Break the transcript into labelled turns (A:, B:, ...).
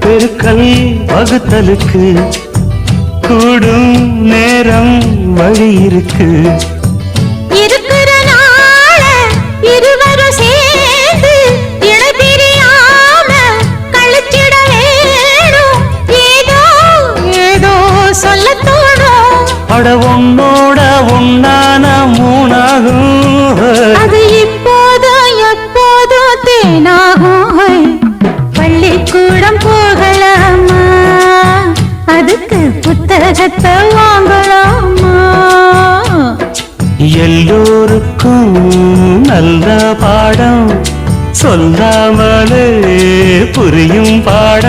A: பெருக்கல் வகுத்தலுக்கு கூடும் நேரம் வழி இருக்கு.
B: இருக்கிற நாள இருவரும் சேர்ந்து இணைபிரியாம கழிச்சிட வேணும். ஏதோ ஏதோ சொல்ல தோணும்.
A: அட உன்னோட உன்னான மூணாகும்.
B: அது இப்போதும் எப்போதும் தேனாகும். பள்ளிக்கூடம் போகலாமா, அதுக்கு புத்தகத்தை வாங்கலாமா?
A: எல்லோருக்கும் நல்ல பாடம் சொல்லாமலே புரியும் பாடம்.